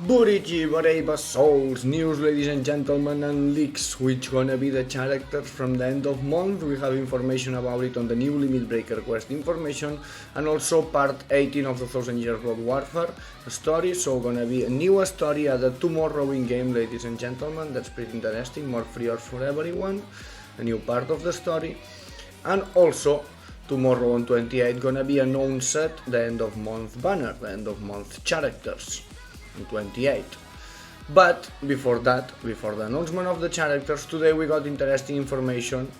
Bleach Brave Souls news, ladies and gentlemen, and leaks, which gonna be the characters from the end of month. We have information about it on the new Limit Breaker quest information, and also part 18 of the 1000 Years Blood Warfare story. So gonna be a new story added tomorrow in game, ladies and gentlemen. That's pretty interesting, more freer for everyone. A new part of the story, and also tomorrow on 28 gonna be announced the end of month banner, the end of month characters. 28. But before that, before the announcement of the characters, today we got interesting information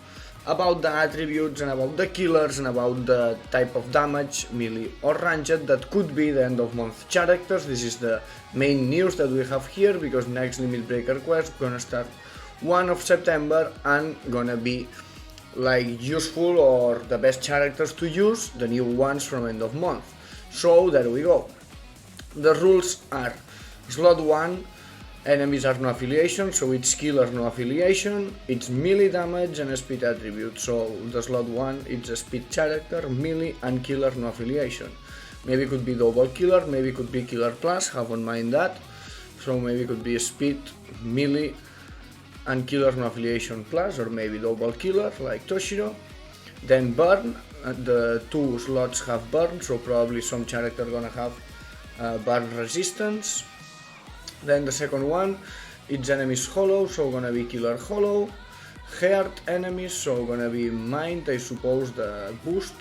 about the attributes and about the killers and about the type of damage, melee or ranged, that could be the end of month characters. This is the main news that we have here, because next Limit Breaker quest gonna start 1 of September and gonna be like useful or the best characters to use, the new ones from end of month. So there we go. The rules are: slot 1, enemies are no affiliation, so it's killer no affiliation, it's melee damage and a speed attribute. So the slot 1, it's a speed character, melee and killer no affiliation. Maybe it could be double killer, maybe it could be killer plus, have in mind that. So maybe it could be a speed, melee and killer no affiliation plus, or maybe double killer like Toshiro. Then burn, the 2 slots have burn, so probably some character gonna have burn resistance. Then the second one, it's enemies hollow, so gonna be killer hollow. Hurt enemies, so gonna be mind, I suppose, the boost,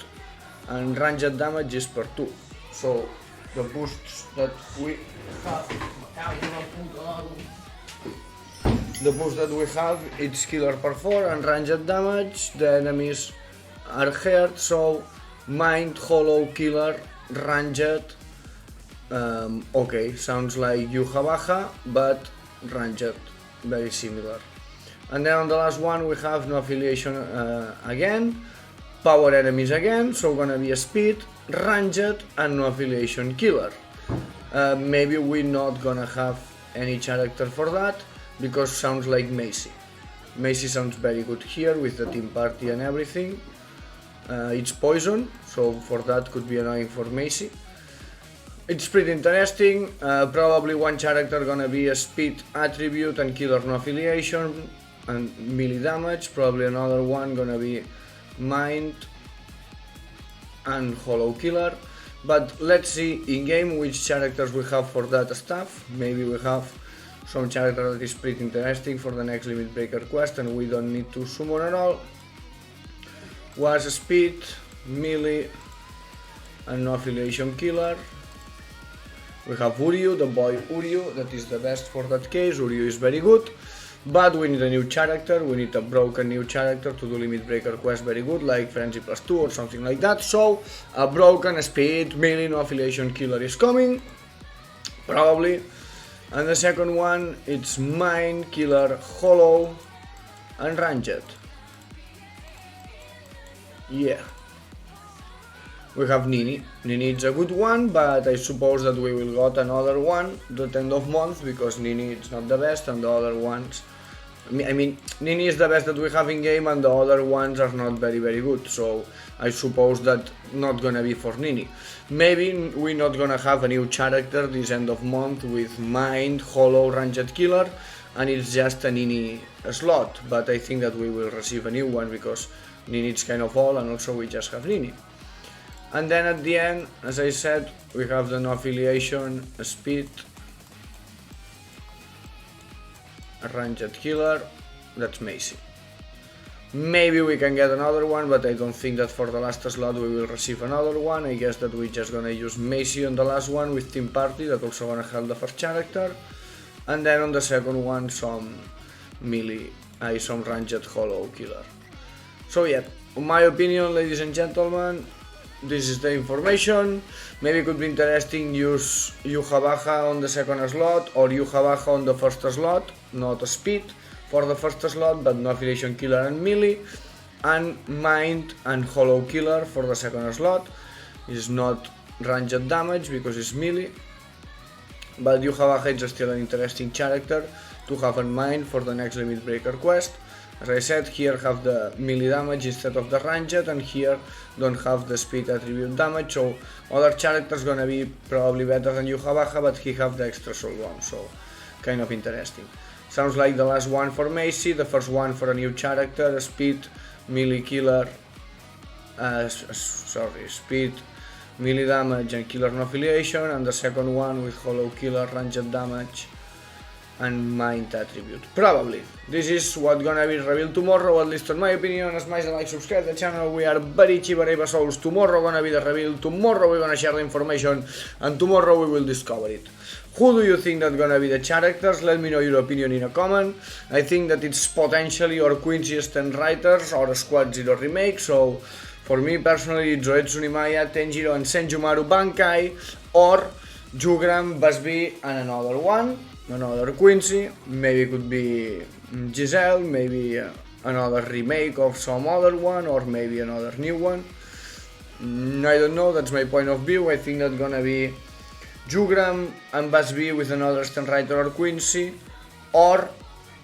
and ranged damage is per 2. So the boosts that we have, it's killer per 4, and ranged damage, the enemies are hurt, so mind, hollow, killer, ranged. Okay, sounds like Yuha Baja, but ranged, very similar. And then on the last one we have no affiliation again, power enemies again, so gonna be a speed, ranged, and no affiliation killer. Maybe we're not gonna have any character for that, because sounds like Macy. Macy sounds very good here with the team party and everything. It's poison, so for that could be annoying for Macy. It's pretty interesting. Probably one character gonna be a speed attribute and killer no affiliation and melee damage. Probably another one gonna be mind and hollow killer. But let's see in game which characters we have for that stuff. Maybe we have some character that is pretty interesting for the next Limit Breaker quest and we don't need to summon at all. Was speed, melee and no affiliation killer. We have Uryu, the boy Uryu, that is the best for that case. Uryu is very good, but we need a new character, we need a broken new character to do Limit Breaker quest very good, like Frenzy plus 2 or something like that. So a broken speed, melee, no affiliation killer is coming, probably. And the second one, it's mind, killer, hollow and ranged. Yeah. We have Nini. Nini is a good one, but I suppose that we will got another one at the end of month, because Nini is not the best and the other ones... I mean, Nini is the best that we have in game and the other ones are not very good, so I suppose that not gonna be for Nini. Maybe we're not gonna have a new character this end of month with mind, hollow, ranged killer, and it's just a Nini slot, but I think that we will receive a new one because Nini is kind of old and also we just have Nini. And then at the end, as I said, we have the no affiliation, speed, a ranged killer, that's Macy. Maybe we can get another one, but I don't think that for the last slot we will receive another one. I guess that we're just gonna use Macy on the last one with team party, that also gonna help the first character. And then on the second one, some melee, some ranged hollow killer. So yeah, in my opinion, ladies and gentlemen, this is the information. Maybe it could be interesting use Yuha Baja on the second slot or Yuha Baja on the first slot, not a speed for the first slot, but no affiliation killer and melee, and mind and hollow killer for the second slot. It's not ranged damage because it's melee, but Yuha Baja is still an interesting character to have in mind for the next Limit Breaker quest. As I said, here have the melee damage instead of the ranged, and here don't have the speed attribute damage, so other characters gonna be probably better than Yuha, but he have the extra soul bomb, so kind of interesting. Sounds like the last one for Macy, the first one for a new character, speed, melee killer, speed, melee damage and killer no affiliation, and the second one with hollow killer, ranged damage and mind attribute. Probably. This is what gonna be revealed tomorrow, at least in my opinion. Smash the like, subscribe the channel. We are Bleach Brave Souls. Tomorrow gonna be the reveal. Tomorrow we're gonna share the information, and tomorrow we will discover it. Who do you think that gonna be the characters? Let me know your opinion in a comment. I think that it's potentially or Quincy's 10 writers or Squad Zero remake, so for me personally, Ejoye, Tsunimaya, Tenjiro and Senjumaru Bankai, or Jugram, Busby and another one, another Quincy. Maybe it could be Giselle, maybe another remake of some other one, or maybe another new one. I don't know, that's my point of view. I think that's gonna be Jugram and Busby with another stand writer or Quincy, or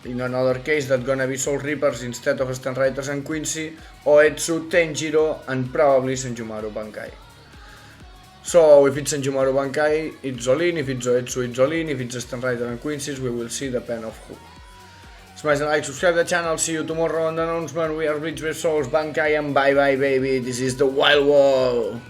in another case that's gonna be Soul Reapers instead of stand writers and Quincy, Oetsu, Tenjiro and probably Senjumaru Bankai. So if it's Senjumaru Bankai, it's Zolin, if it's Oetsu, it's Zolin, if it's stand writer and Quincy's, we will see, depend of who. Smash the like, subscribe the channel, see you tomorrow on the announcement. We are BleachBraveSouls, Bankai, and bye bye baby, this is the Wild Wall.